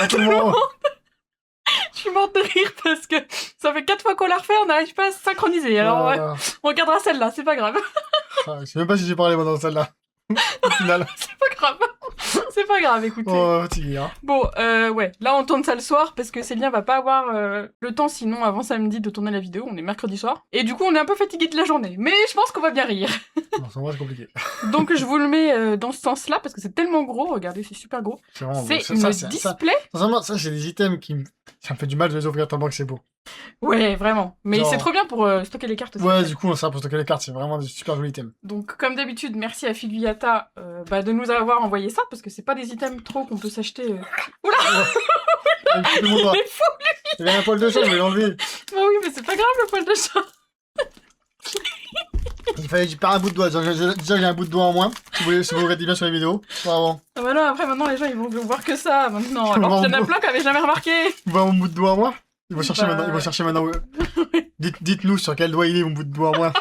tout le monde. Je suis morte de rire parce que ça fait 4 fois qu'on l'a refait, on n'arrive pas à se synchroniser. Alors, ouais, on regardera celle-là, c'est pas grave. Je sais même pas si j'ai parlé moi dans celle-là. Au final. C'est pas grave. C'est pas grave, écoutez. Oh, fatigué, hein. Bon, ouais, là on tourne ça le soir parce que Célien va pas avoir le temps sinon avant samedi de tourner la vidéo, on est mercredi soir. Et du coup on est un peu fatigué de la journée, mais je pense qu'on va bien rire. Non, c'est vrai, c'est compliqué. Donc je vous le mets dans ce sens-là parce que c'est tellement gros, regardez, c'est super gros. C'est vraiment beau. C'est une display. Ça, c'est des items qui ça me fait du mal de les ouvrir tellement que c'est beau. Ouais, vraiment. Mais Genre- c'est trop bien pour stocker les cartes aussi. Ouais, du coup, ça pour stocker les cartes, c'est vraiment des super jolis items. Donc comme d'habitude, merci à Figuiata de nous avoir envoyé ça parce que c'est pas des items trop qu'on peut s'acheter. Oula. Un petit peu mon doigt. Il est fou. Il y avait un poil de chat, je vais l'enlever. Bah oui, mais c'est pas grave le poil de chat. Il fallait que je perde un bout de doigt. Déjà, j'ai un bout de doigt en moins. Si vous regardez bien sur les vidéos. Vraiment. Ah bah non, après maintenant les gens ils vont voir que ça maintenant. Vraiment Alors qu'il y en a beau. plein qui avaient jamais remarqué. Vous voyez mon bout de doigt en moins? Ils vont chercher Bah- maintenant. Ils vont chercher maintenant. Dites-nous sur quel doigt il est, mon bout de doigt en moins.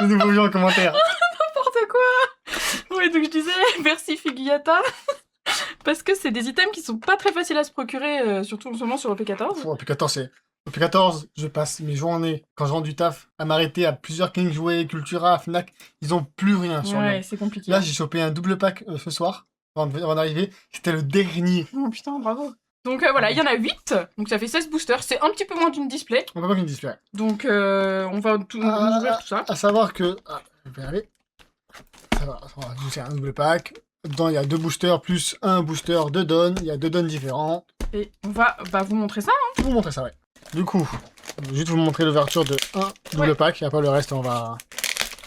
Les nouveaux gens en commentaire. N'importe quoi. Ouais, donc je disais merci Figuiata. Parce que c'est des items qui sont pas très faciles à se procurer, surtout en ce moment sur le P14. Au P14, je passe mes journées, quand je rentre du taf, à m'arrêter à plusieurs King Jouets, Cultura, Fnac. Ils ont plus rien sur Ouais, moi. c'est compliqué. Là, j'ai chopé un double pack ce soir, avant d'arriver. C'était le dernier. Oh putain, bravo. Donc voilà, il y en a 8, donc ça fait 16 boosters, c'est un petit peu moins d'une display. On va pas qu'une display. Donc on va ouvrir tout ça. À savoir que... Ah, je vais y arriver. Ça va, c'est un double pack. Dedans, il y a 2 boosters plus un booster de donnes. Il y a 2 donnes différents. Et on va vous montrer ça. Je vais vous montrer ça, ouais. Du coup, je vais juste vous montrer l'ouverture de un double pack. Et après, le reste, on va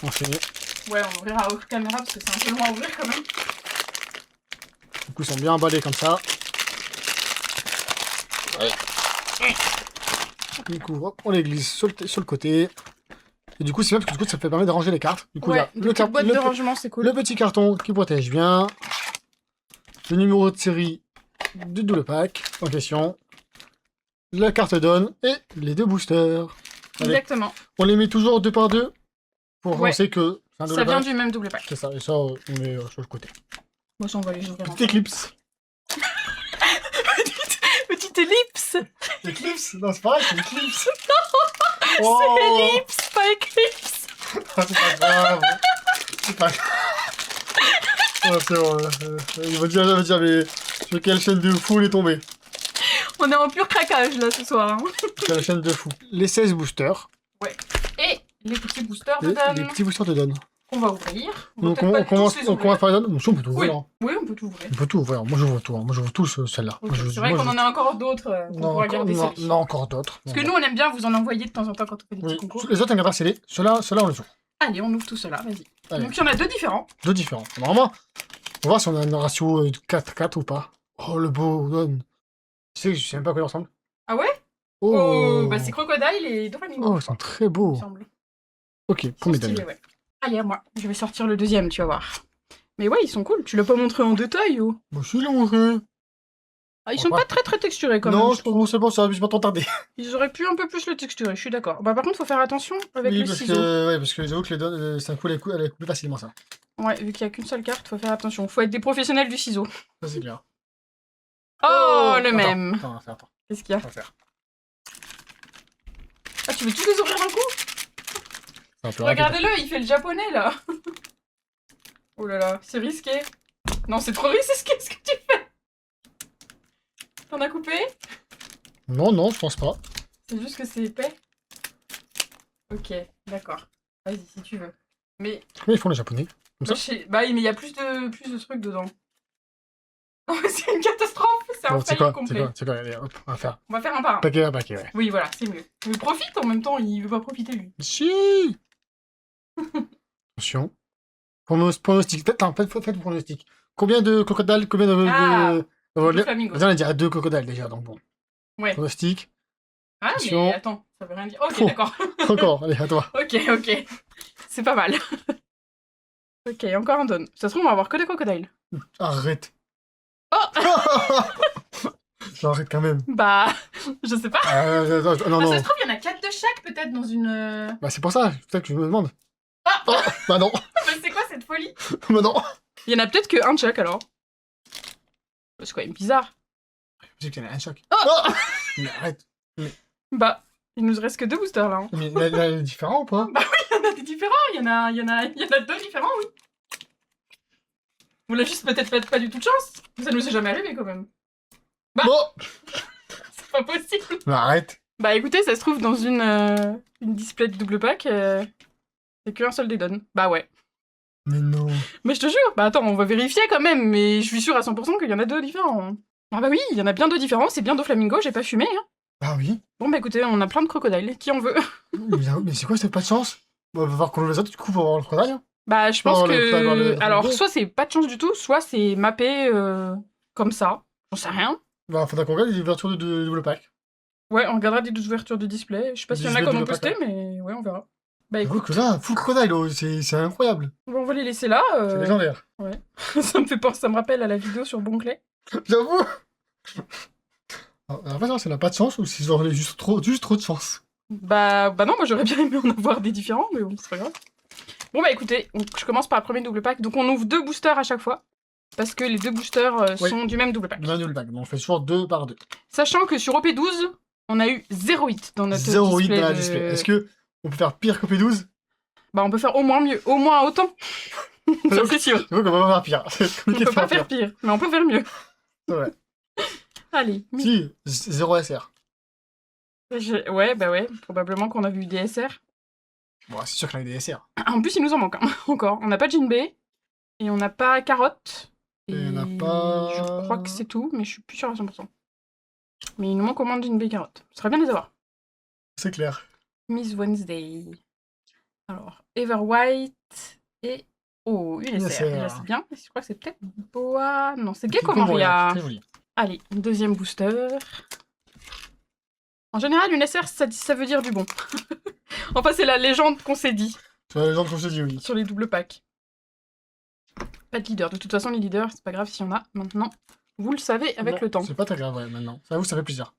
enchaîner. Ouais, on ouvrira hors caméra parce que c'est un peu loin à ouvrir quand même. Du coup, ils sont bien emballés comme ça. Ouais. Du coup, hop, on les glisse sur le côté. Et du coup, c'est bien parce que du coup, ça permet de ranger les cartes. Du coup, Ouais, là, le boîte de rangement, c'est cool. le petit carton qui protège bien. Le numéro de série du double pack en question. La carte donne et les 2 boosters. Allez, Exactement. on les met toujours 2 par 2 pour Ouais. penser que c'est un double Ça vient pack. du même double pack. C'est ça, et ça, on met sur le côté. Moi, ça, on va les ouvrir. Petite éclipse. Petite ellipse. Éclipse? Non, c'est pareil, c'est éclipse. C'est Oh, ellipse, pas éclipse. c'est pas grave. C'est pas grave. Oh, c'est bon. Il va dire, mais sur quelle chaîne de fou il est tombé? On est en pur craquage là ce soir. Hein. Sur la chaîne de fou. Les 16 boosters. Et les petits boosters de Les Dan petits boosters de donne. qu'on va ouvrir. Donc on commence par les donnes. On peut tout Oui. ouvrir. Hein. Oui, on peut tout ouvrir. On peut tout ouvrir. Moi j'ouvre tout. Hein. Moi j'ouvre tout celle-là. Okay. C'est vrai qu'on en a encore d'autres qu'on pourra garder scellés. Non, encore d'autres. Parce que nous on aime bien vous en envoyer de temps en temps quand on fait des petits concours. Les autres on gardera scellés. Ceux-là on les ouvre. Allez, on ouvre tout cela, vas-y. Allez. Donc il y en a 2 différents. 2 différents. Normalement, on va voir si on a un ratio de 4-4 ou pas. Oh le beau donne. Je sais même pas à quoi il ressemble. Ah ouais? Oh, bah c'est Crocodile et Doflamingo. Oh, ils sont très beaux. Il me semble. Ok, premier donne. Ouais. Allez, à moi. Je vais sortir le deuxième, tu vas voir. Mais ouais, ils sont cool. Tu l'as pas montré en détail ou? Moi je l'ai montré. Ah, ils sont pas très texturés quand même. Non, je trouve c'est bon, ça va pas trop tarder. Ils auraient pu un peu plus le texturer, je suis d'accord. Bah par contre, faut faire attention avec Oui, le parce ciseau. que, parce que j'avoue que les donnes, ça coule plus facilement ça. Ouais, vu qu'il y a qu'une seule carte, faut faire attention. Faut être des professionnels du ciseau. Ça c'est clair. Oh, le attends, même. Attends. Qu'est-ce qu'il y a? On va faire. Ah, tu veux tous les ouvrir d'un coup? C'est un peu rapide. Regardez-le, il fait le japonais là. Oh là là, c'est risqué. Non, c'est trop risqué ce que tu fais. T'en as coupé? Non, je pense pas. C'est juste que c'est épais. Ok, d'accord. Vas-y, si tu veux. Mais Comment ils font les japonais? Comme ça? bah oui, mais il y a plus de trucs dedans. Oh, c'est une catastrophe, c'est un Bon, c'est fail quoi? complet. C'est quoi? Allez, hop, on va faire. On va faire un par un. Paquet, ouais. Oui, voilà, c'est mieux. Mais profite en même temps, il veut pas profiter lui. Si. Attention. Pronostic. Attends, faites pronostic. Combien de crocodiles? Combien de... Le flamingo. On a déjà 2 crocodiles déjà, donc bon. Ouais. Pronostic. Ah, Attention. mais attends, ça veut rien dire. Ok, Oh. d'accord. Encore, allez, à toi. Ok. C'est pas mal. Ok, encore un don. Ça se trouve, on va avoir que des crocodiles. Arrête. Oh. J'arrête quand même. Bah, je sais pas. Non. Ça se trouve, il y en a 4 de chaque, peut-être, dans une... Bah c'est pour ça que je me demande. Ah. Oh, bah non. Mais c'est quoi cette folie? Bah non. Il y en a peut-être que un de chaque, alors. C'est quand même bizarre. C'est qu'il y en a un choc. Oh Oh mais arrête. Bah, il nous reste que 2 boosters là. Hein. Mais là, il est différent ou pas? Bah oui, il y en a des différents, il y en a 2 différents, oui. Vous l'avez juste peut-être pas du tout de chance. Ça nous est jamais arrivé quand même. Bah. Bon. C'est pas possible. Mais arrête. Bah écoutez, ça se trouve dans une display de double pack, c'est qu'un seul des donnes. Bah ouais. Mais non. Mais je te jure, bah attends, on va vérifier quand même, mais je suis sûre à 100% qu'il y en a 2 différents. Ah bah oui, il y en a bien 2 différents, c'est bien 2 flamingos, j'ai pas fumé, hein. Ah oui. Bon bah écoutez, on a plein de crocodiles, qui en veut? Mais c'est quoi, c'est pas de chance? Bon, on va voir qu'on les a du coup pour avoir le crocodile. Hein. Bah je pense Non, que... Alors, flamingo. soit c'est pas de chance du tout, soit c'est mappé comme ça, j'en sais rien. Bah, faudra qu'on regarde les ouvertures de double pack. Ouais, on regardera des 12 ouvertures de display, je sais pas s'il y en a Display qui en ont double pack, posté, mais ouais, on verra. Bah J'avoue écoute, que là, full crocodile, oh, c'est incroyable. bon, on va les laisser là. C'est légendaire. Ça me fait penser, ça me rappelle à la vidéo sur Bonclay. J'avoue. En fait, non, ça n'a pas de chance ou s'ils ont juste trop de chance. Bah non, moi j'aurais bien aimé en avoir des différents, mais bon, c'est pas grave. Bon bah écoutez, je commence par le premier double pack. Donc on ouvre 2 boosters à chaque fois, parce que les 2 boosters Oui. sont du même double pack. Double pack, donc on fait toujours 2 par 2. Sachant que sur OP12, on a eu 0 hit dans notre 0 hit display. dans la display. Est-ce que on peut faire pire que P12? Bah on peut faire au moins mieux, au moins autant. Ça c'est sûr. Je vois qu'on va pas faire pire. C'est On compliqué peut de pas faire faire pire. pire, mais on peut faire mieux. C'est vrai. Allez. Si, 0 SR. Ouais, bah ouais, probablement qu'on a vu des SR. Bon, c'est sûr qu'il y a des SR. En plus, il nous en manque hein, encore. On n'a pas Jinbei, et on n'a pas Carotte. Et on n'a pas... Je crois que c'est tout, mais je suis plus sûre à 100%. Mais il nous manque au moins Jinbei et Carotte. Ce serait bien de les avoir. C'est clair. Miss Wednesday. Alors, Everwhite et... Oh, une SR. SR. Déjà, c'est bien. Je crois que c'est peut-être Boa... Non, c'est Gecko Gecko Moria, Moria. très joli. Allez, deuxième booster. En général, une SR, ça veut dire du bon. Enfin, c'est la légende qu'on s'est dit Tu vois les gens qu'on se dit oui. sur les doubles packs. Pas de leader. De toute façon, les leaders, c'est pas grave s'il y en a maintenant. Vous le savez avec Non, le temps. C'est pas très grave, ouais, maintenant. Ça vous, ça fait plaisir.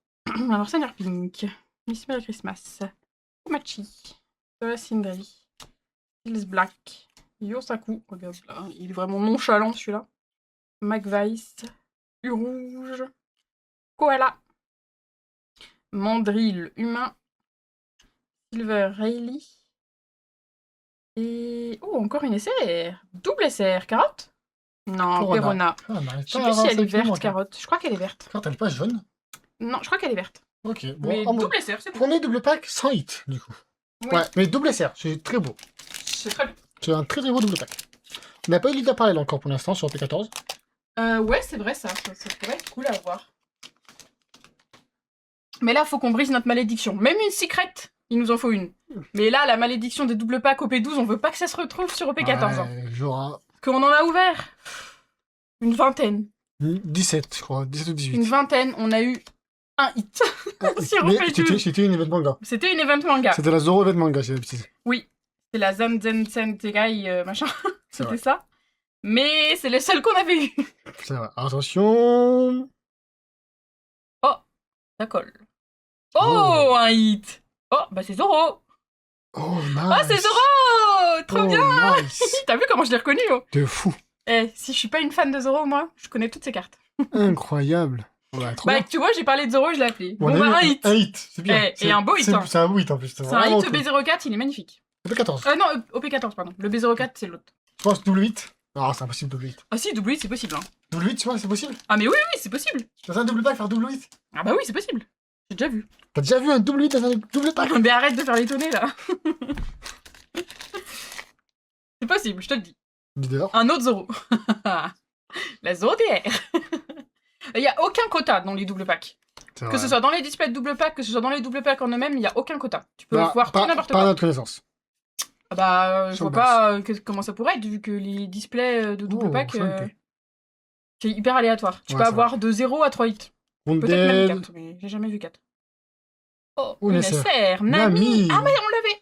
Alors, Seigneur Pink, Miss Merry Christmas, Komachi, Sindri, Hills Black, Yosaku, regarde là, il est vraiment nonchalant celui-là, McVice, U-Rouge, Koala, Mandrill Humain, Silver Rayleigh, et... Oh, encore une SR, double SR, Carotte? Non, Corona. Perona. Ah, on n'arrive Je sais pas plus à si avoir elle est ça qui manque, verte, hein. Carotte. Je crois qu'elle est verte. Quand elle est pas jaune. Non, je crois qu'elle est verte. Ok, bon. Mais en mode- double SR, c'est bon. Premier double pack sans hit, du coup. Oui. Ouais, mais double SR, c'est très beau. C'est très bien. C'est un très beau double pack. On n'a pas eu de leader parallèle encore pour l'instant sur P14. Ouais, c'est vrai, ça pourrait être cool à voir. Mais là, faut qu'on brise notre malédiction. Même une secret, il nous en faut une. Mais là, la malédiction des double packs OP12, on veut pas que ça se retrouve sur OP14. Hein. Ouais, genre Parce qu'on en a ouvert une vingtaine. 17, je crois. 17 ou 18. Une vingtaine, on a eu un hit. Sur Mais OP12. c'était une event manga. C'était une event manga. C'était la Zoro event manga, c'est la petite. Oui, c'est la Zanzen Tegai machin. C'est C'était vrai. ça. Mais c'est les seuls qu'on avait eu. C'est vrai. Attention. Ça colle. Oh, un hit. Oh, bah c'est Zoro. Oh, nice. Oh, c'est Zoro. Trop Oh, bien. nice. T'as vu comment je l'ai reconnu, oh. De fou. Eh, si je suis pas une fan de Zoro, moi, je connais toutes ses cartes. Incroyable. Ouais, trop Bah, bien. tu vois, j'ai parlé de Zoro, je l'ai appelé. On Bon, a bah, eu un hit. Un hit, c'est bien. Eh, et C'est- un beau hit, c'est- hein. C'est un beau hit en plus. C'est un vraiment hit cool. B04, il est magnifique. P14. Non, OP14, pardon. Le B04, c'est l'autre. Tu penses double 8? Ah, c'est impossible double 8. Ah si, double hit, c'est possible. Hein. Double 8, tu vois, c'est possible? Ah, mais oui, oui, c'est possible. Dans un double pack, faire double 8? Ah bah oui, c'est possible. J'ai déjà vu. T'as déjà vu un double 8 dans un double pack? Mais arrête de faire l'étonner, là. C'est possible, je te le dis. Leader. Un autre Zoro. La Zoro DR. Il n'y a aucun quota dans les double packs. Que ce soit dans les displays de double pack, que ce soit dans les double packs en eux-mêmes, il n'y a aucun quota. Tu peux voir tout n'importe Pas à quoi. notre connaissance. Ah bah, je Sur vois base. pas comment ça pourrait être, vu que les displays de double Oh, pack, chouette. c'est hyper aléatoire. Tu Ouais, peux c'est avoir de 0 à 3 hits. Peut-être même 4, mais j'ai jamais vu 4. Oh, Une une SR. SR, Nami. Nami. Ah mais on l'avait.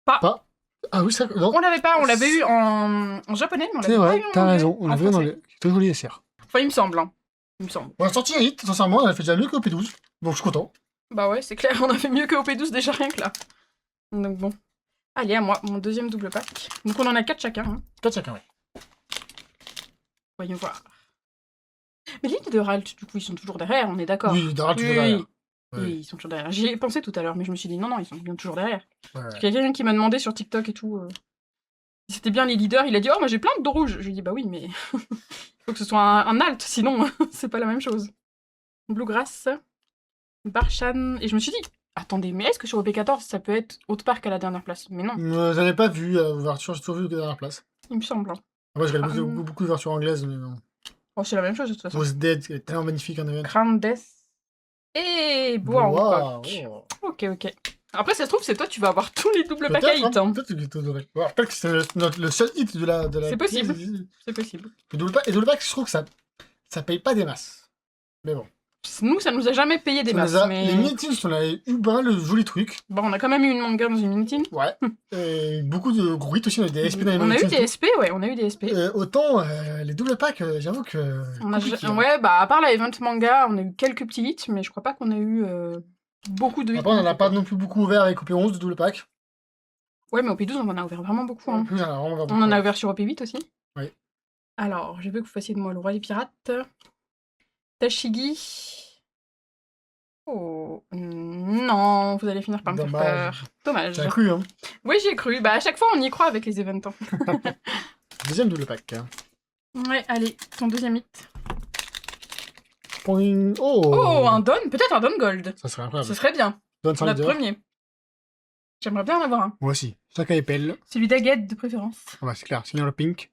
Pas. Ah oui, ça. Non. On l'avait pas, on l'avait eu en japonais, mais on l'avait C'est pas vrai, eu en t'as anglais, raison. On en l'a vu dans français. les. Très joli SR. Enfin, il me semble, hein. Il me semble. On a sorti un hit, sincèrement, elle a fait déjà mieux que P12. Donc je suis content. Bah ouais, c'est clair, on a fait mieux que OP12 déjà rien que là. Donc bon. Allez, à moi, mon deuxième double pack. Donc on en a 4 chacun. Hein. 4 chacun, ouais. Voyons voir. Mais l'île de Ralt, du coup, ils sont toujours derrière, on est d'accord. Oui, Dara, toujours Oui, derrière. oui. Ouais. Oui, ils sont toujours derrière. J'y ai pensé tout à l'heure, mais je me suis dit non, non, ils sont bien toujours derrière. Ouais. Parce qu'il y a quelqu'un qui m'a demandé sur TikTok et tout. Si c'était bien les leaders, il a dit oh, moi j'ai plein de dos rouges. Je lui ai dit bah oui, mais faut que ce soit un alt, sinon c'est pas la même chose. Bluegrass, Barshan. Et je me suis dit attendez, mais est-ce que sur OP14 ça peut être Haute Park à la dernière place? Mais non, J'en ai pas vu l'ouverture, j'ai toujours vu que dernière place. il me semble. Moi, je regarde Ah, beaucoup d'ouvertures anglaises, mais non. Oh, c'est la même chose de toute façon. Rose Dead, qui est tellement magnifique en event. Crown Death. Et Bois Wow. Ok, ok. Après, ça se trouve, c'est toi, tu vas avoir tous les doubles packs à hit. Hein. Peut-être que c'est le seul hit de la. C'est possible. C'est possible. Le double pack, je trouve que ça paye pas des masses. Mais bon. Nous, ça nous a jamais payé des masses. Mais... Les mini-teams, on a eu pas le joli truc. Bon, on a quand même eu une manga dans une mini-team. Ouais. Et beaucoup de gros hits aussi, on a eu des SP dans les On a eu mini-teams. des SP, ouais, on a eu des SP. Autant les double packs, j'avoue que. Ouais, bah, à part la event manga, on a eu quelques petits hits, mais je crois pas qu'on a eu beaucoup de hits. Après, on en a pas non plus beaucoup ouvert avec OP11 de double pack. Ouais, mais OP12, on en a ouvert vraiment beaucoup. Hein. On en a ouvert sur OP8 aussi. Oui. Alors, je veux que vous fassiez de moi le roi des pirates. Tashigi. Oh, non, vous allez finir par me faire peur. Dommage. J'ai cru, hein. Oui, j'ai cru. Bah, à chaque fois, on y croit avec les events. Hein. Deuxième double pack. Ouais, allez, ton deuxième hit. Point... Oh, un Don. Peut-être un Don Gold. Ça serait incroyable. Ce serait bien. Don sans Notre leader. premier. J'aimerais bien en avoir un. Moi aussi. Chacun épelle. Celui d'Aguette de préférence. Ah bah, c'est clair. Sinon, le pink.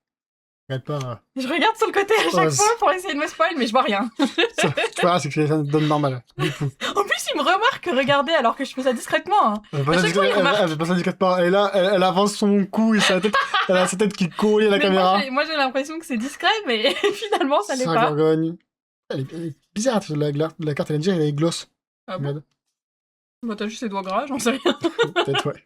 Regarde pas. Je regarde sur le côté à chaque fois pour essayer de me spoil, mais je vois rien. Ça, tu vois, c'est que ça donne normal. Du coup. En plus, il me remarque regarder alors que je fais ça discrètement. Hein. Elle fait pas ça discrètement. Et là, elle avance son cou et sa tête, elle a sa tête qui colle à la caméra. Moi, j'ai l'impression que c'est discret, mais finalement, ça l'est pas. Gorgogne. Elle est bizarre, la carte, elle a dit, elle est gloss. Ah bon? Bah, t'as juste ses doigts gras, j'en sais rien. Peut-être, ouais.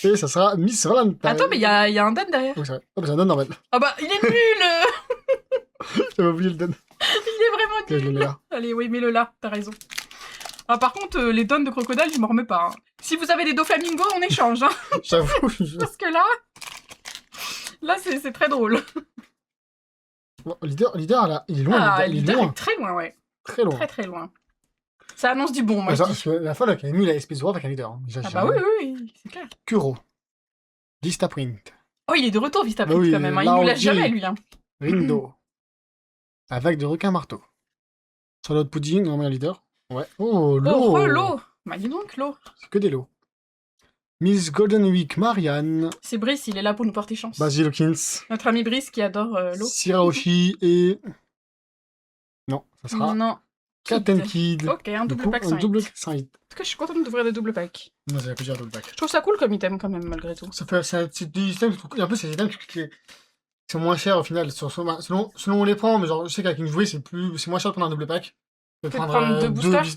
Et ça sera Miss Valentine. Attends, mais il y a un Dan derrière. Oui, c'est vrai. Oh, bah, c'est un Dan normal. Ah bah, il est nul. J'avais oublié le Dan. Il est vraiment nul. Je le mets là. Allez, oui, mets-le là, t'as raison. Ah, par contre, les tonnes de crocodile, je m'en remets pas. Hein. Si vous avez des Doflamingo, on échange. Hein. J'avoue. Parce que là, c'est très drôle. Bon, leader là, il est loin. Ah, il est leader loin. est très loin, ouais. Très loin. Très, très loin. Ça annonce du bon, moi, je dis. Parce que la fois, là, qui a mis la SP droite avec un leader. Ah bah oui, c'est clair. Kuro. Vista Print. Oh, il est de retour, Vista Print, oui, quand même. Hein. Il nous lâche jamais, lui. Hein. Rindo. La vague de requin marteau. Sur l'autre pudding, on met un leader. Ouais. Oh, l'eau. Oh, l'eau. Bah, dis donc, l'eau. C'est que des lots. Miss Golden Week, Marianne. C'est Brice, il est là pour nous porter chance. Basil Hawkins. Notre ami Brice qui adore l'eau. Siraoshi et... Non, ça sera... Non. Cat Kid. Ok, un double pack 5. Un double pack 5. En tout cas, je suis contente d'ouvrir des double packs. Non, j'avais plusieurs double packs. Je trouve ça cool comme item quand même, malgré tout. C'est des items, et en plus, c'est des items qui sont moins chers au final. Selon où on les prend, mais genre, je sais qu'avec une jouée, c'est moins cher de prendre un double pack que de prendre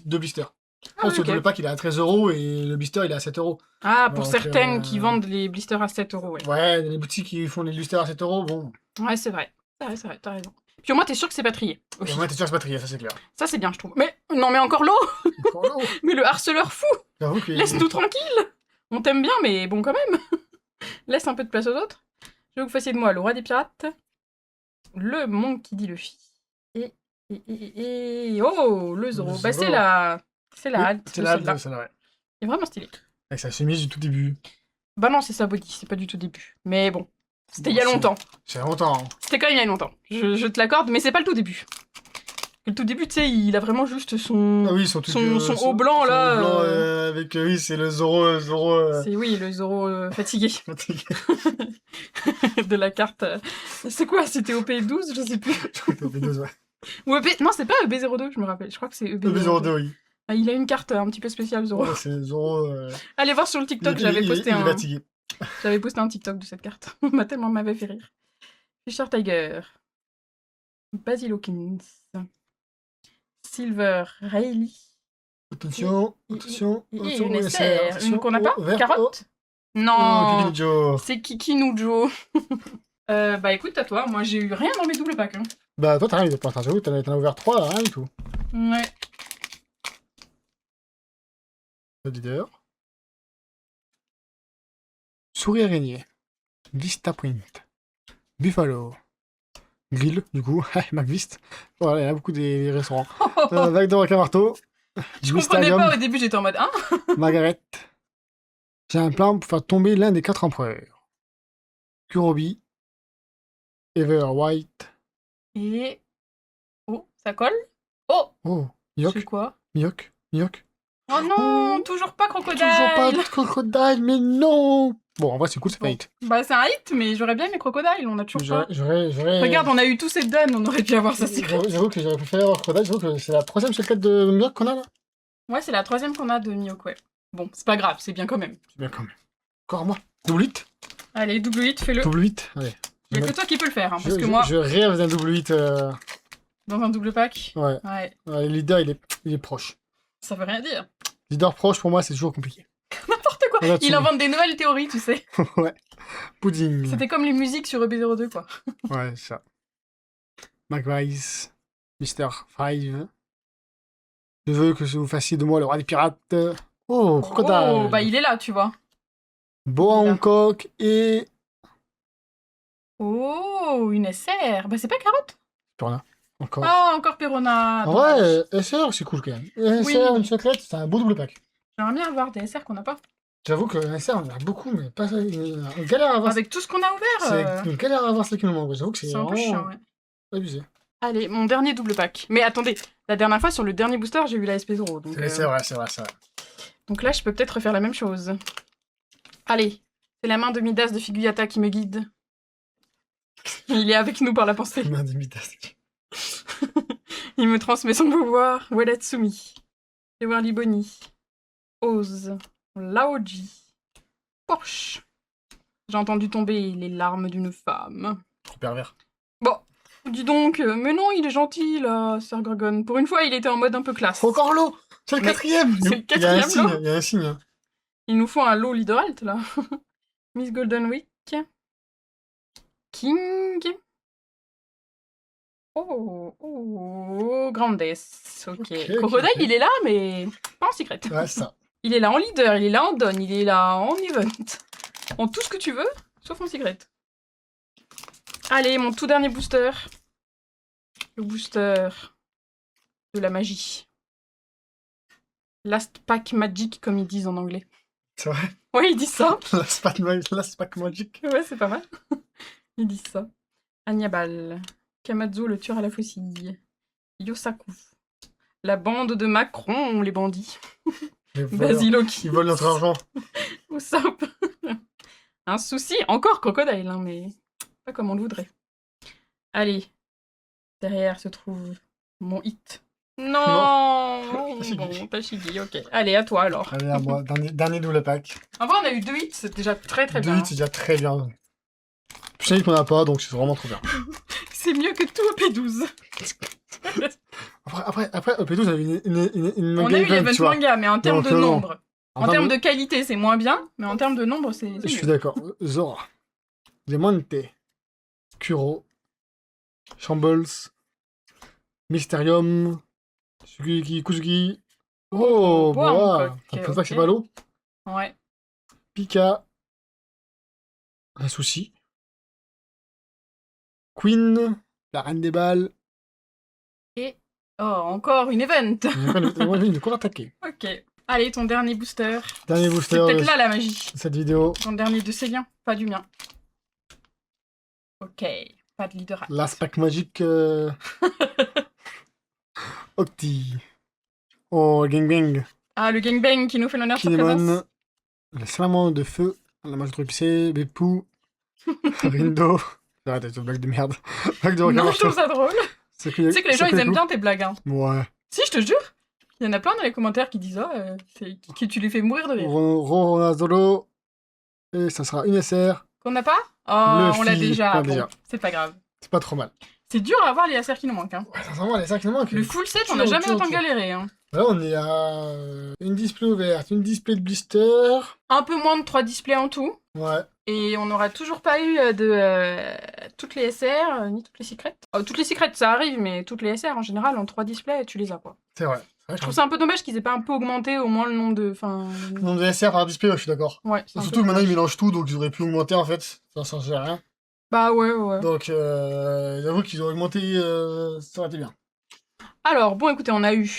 deux blisters. Ah, Le double pack, il est à 13 € et le blister, il est à 7 €. Ah, pour certaines qui vendent les blisters à 7 €, ouais. Ouais, les boutiques qui font les blisters à 7 €, bon. Ouais, c'est vrai. C'est vrai, t'as raison. Puis au moins, t'es sûr que c'est pas trié. Au moins, t'es sûr que c'est pas trié, ça c'est clair. Ça, c'est bien, je trouve. Mais, non, mais encore l'eau. Mais le harceleur fou. Laisse-nous tranquille. On t'aime bien, mais bon, quand même. Laisse un peu de place aux autres. Je veux que vous fassiez de moi le roi des pirates. Le Monkey D. Luffy. Et... Oh, le Zoro. Bah, c'est la... C'est la halte. C'est la halte, celle-là, ouais. Il est vraiment stylé. Avec sa chemise du tout début. Bah non, c'est sa body, c'est pas du tout début. Mais bon, c'était il y a longtemps. C'est longtemps. Hein. C'était quand même il y a longtemps. Je te l'accorde, mais c'est pas le tout début. Le tout début, tu sais, il a vraiment juste son... Ah oui, son haut blanc, là. Haut blanc, avec, oui, c'est le Zoro... C'est, oui, le Zoro fatigué. De la carte... C'est quoi? C'était OP12? Je sais plus. OP12, ouais. Ou EP... Non, c'est pas EB02, je me rappelle. Je crois que c'est EB02. EB02, oui. Ah, il a une carte un petit peu spéciale, Zoro. Ouais, c'est Zoro... Allez voir sur le TikTok, j'avais posté il est fatigué. J'avais posté un TikTok de cette carte. Tellement m'avait fait rire. Fisher Tiger. Basil Hawkins. Silver Rayleigh. Attention. Et une SR. Une qu'on n'a pas? Carotte? Non. C'est Kikinujo. Bah écoute, à toi. Moi, j'ai eu rien dans mes doubles packs. Hein. Bah toi, t'as rien de pas. J'avoue, t'en as ouvert 3, là, rien du tout. Ouais. Le leader. Souris araignée. Vista Print. Buffalo. Grill, du coup. McVist. Voilà, il y en a beaucoup des restaurants. Vague de requin marteau. Je comprenais pas au début, j'étais en mode, hein? Margaret. J'ai un plan pour faire tomber l'un des 4 empereurs. Kurobi. Ever White. Et... Oh, ça colle? Oh! Oh, C'est Mihawk. quoi? Mihawk. Mihawk. Oh non, toujours pas crocodile! Toujours pas de crocodile, mais non! Bon, en vrai, c'est cool, c'est pas Bon. hit. Bah c'est un hit, mais j'aurais bien mes crocodiles, on a toujours pas. J'aurais... Regarde, on a eu tous ces dons, on aurait pu avoir ça secret. J'avoue que j'aurais préféré avoir crocodile. J'avoue que c'est la 3ème secrète de Mihawk qu'on a là. Ouais, c'est la 3ème qu'on a de Mihawk, ouais. Bon, c'est pas grave, c'est bien quand même. C'est bien quand même. Encore moi. Double hit. Allez, double hit, fais-le. Double hit. Allez. Il y a que toi qui peux le faire, hein, parce que moi, Je rêve d'un double hit. dans un double pack, Ouais. ouais, Le leader, il est proche. ça veut rien dire. Leader proche, pour moi, c'est toujours compliqué. N'importe quoi. Regarde Il Tsumi. invente des nouvelles théories, tu sais. Ouais. Pudding. C'était comme les musiques sur EB02, quoi. Ouais, c'est ça. McVice. Mr. Five. Je veux que vous fassiez de moi le roi des pirates. Oh, crocodile. Oh, bah il est là, tu vois. Boa Là. Hancock et... Oh, une SR. Bah c'est pas carotte. Perona. Encore. Oh, encore Perona. En dommage. vrai, SR, c'est cool quand même. SR, Oui. une secrète, c'est un beau double pack. J'aimerais bien avoir des SR qu'on n'a pas. J'avoue que SR, on en a beaucoup, mais pas ça. On galère à avoir. Avec tout ce qu'on a ouvert. C'est une galère à avoir celle qui nous manque. J'avoue que c'est C'est un peu vraiment chiant, ouais. abusé. Allez, mon dernier double pack. Mais attendez, la dernière fois sur le dernier booster, j'ai eu la SP0. Donc, C'est vrai, c'est vrai, c'est vrai. donc là, je peux peut-être refaire la même chose. Allez, c'est la main de Midas de Figuyata qui me guide. Il est avec nous par la pensée. Main d'imitation. Il me transmet son pouvoir. Wadatsumi. Ewarly Bonnie. Oz. Laoji. Porsche. J'ai entendu tomber les larmes d'une femme. Trop pervers. Bon, dis donc, mais non, il est gentil là, Sir Gragon. Pour une fois, il était en mode un peu classe. Encore l'eau. C'est le Mais 4ème. c'est le Il y a un 4e signe, lot. il y a un signe. Hein. Il nous faut un lot leader alt là. Miss Golden Week. King. Oh, Grandes. Ok. Crocodile, ok. il est là, mais pas en secret. Ouais, c'est ça. Il est là en leader, il est là en don, il est là en event. En tout ce que tu veux, sauf en secret. Allez, mon tout dernier booster. Le booster de la magie. Last Pack Magic, comme ils disent en anglais. C'est vrai. Ouais, ils disent ça. Last pack magic. Ouais, c'est pas mal. Ils disent ça. Anyabal. Kamazo, le tueur à la faucille. Yosaku. La bande de Macron, les bandits. Les voleurs. Basiloki. Ils volent notre argent. Usopp. Un souci, encore crocodile, hein, mais pas comme on le voudrait. Allez. Derrière se trouve mon hit. Non, Tashigi. bon, Tashigi, ok. Allez, à toi alors. Allez, à moi. Dernier double pack. En vrai, on a eu 2 hits, c'est déjà très très Deux bien. hits, c'est déjà très bien. Puis c'est qu'on n'a pas, donc c'est vraiment trop bien. C'est mieux que tout au P12. Après, P12 avait une On manga a eu event, l'event tu vois. manga, mais en termes de non. nombre. En termes de qualité, c'est moins bien, mais en termes de nombre, c'est Je suis mieux. d'accord. Zora. Demonte. Kuro. Shambles. Mysterium. Sugiki, Kuzuki. Oh, Boa Boa. Hancock, T'as pas que ok. c'est pas l'eau. Ouais. Pika. Un souci. Queen. La reine des balles. Et... Oh, encore une event. De contre-attaquer. Ok. Allez, ton dernier booster. Dernier C'est booster peut-être de là la magie. cette vidéo. Ton dernier de Célien, pas du mien. Ok. Pas de leader. Last pack magique. Octi. Oh, gangbang. Ah, le gangbang qui nous fait l'honneur de sa Kinemon. présence. Le salamandre de feu. La mage trop épicée. Beppu. Rindo. Arrête avec cette blague de merde. Blague de requin Non, je trouve marteau. ça drôle. Tu Tu sais que les gens, ils aiment bien tes blagues. Hein. Ouais. Si, je te jure. Il y en a plein dans les commentaires qui disent que tu les fais mourir de rire. Ronazolo. Et ça sera une SR. Qu'on n'a pas Oh, Le on l'a fil, déjà. on l'a Bon, déjà. c'est pas grave. C'est pas trop mal. C'est dur à avoir les SR qui nous manquent. Hein. Ouais, sincèrement, les 5 qui nous manquent. Le full set, on Dur, n'a jamais dur, autant dur. galéré. Hein. Là, on est à une display ouverte, une display de blister. Un peu moins de 3 displays en tout. Ouais. Et on n'aura toujours pas eu toutes les SR, ni toutes les secrets. Toutes les secrets, ça arrive, mais toutes les SR, en général, en 3 displays, tu les as, quoi. C'est vrai. Je trouve ça un peu dommage qu'ils aient pas un peu augmenté au moins le nombre de... Le nombre de SR par display, ouais, je suis d'accord. Ouais, c'est un Surtout que peu maintenant, ils dommage. mélangent tout, donc ils auraient pu augmenter, en fait. Ça change rien. Bah ouais. Donc, j'avoue qu'ils ont augmenté, ça aurait été bien. Alors, bon, écoutez, on a eu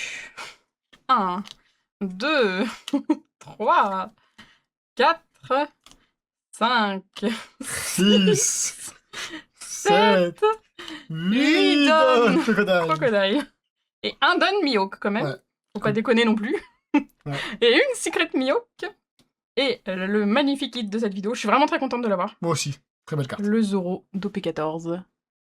1, 2, 3, 4, 5, 6, 7, 8 8 Don crocodiles. Crocodile. Et un Don Mihawk, quand même. Ouais. Faut pas déconner non plus. Ouais. Et une Secret Mihawk. Et le magnifique hit de cette vidéo, je suis vraiment très contente de l'avoir. Moi aussi. Très belle carte. Le Zoro d'OP14.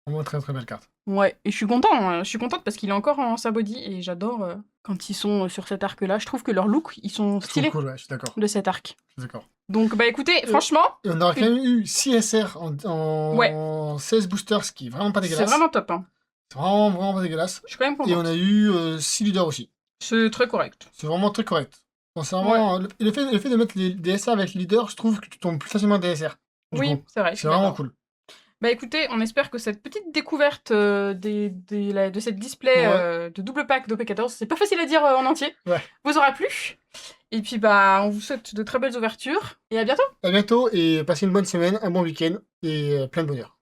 Vraiment très très belle carte. Ouais, et je suis content, je suis contente parce qu'il est encore en Sabody et j'adore quand ils sont sur cet arc-là. Je trouve que leur look, ils sont Je trouve stylés cool, ouais, je suis d'accord. de cet arc. Je suis d'accord. Donc bah écoutez, franchement, Et on aurait quand même eu 6 SR en 16 boosters, ce qui est vraiment pas c'est dégueulasse. vraiment top. Hein. C'est vraiment pas dégueulasse. Je suis quand même Et on contente. a eu 6 leaders aussi. C'est très correct. C'est vraiment très correct. Bon, c'est vraiment, le fait de mettre des SR avec les leaders, je trouve que tu tombes plus facilement DSR. Oui, c'est vrai. je C'est suis vraiment d'accord. cool. Bah écoutez, on espère que cette petite découverte de cette display de double pack d'OP14, c'est pas facile à dire en entier, vous aura plu. Et puis bah on vous souhaite de très belles ouvertures et à bientôt. À bientôt et passez une bonne semaine, un bon week-end et plein de bonheur.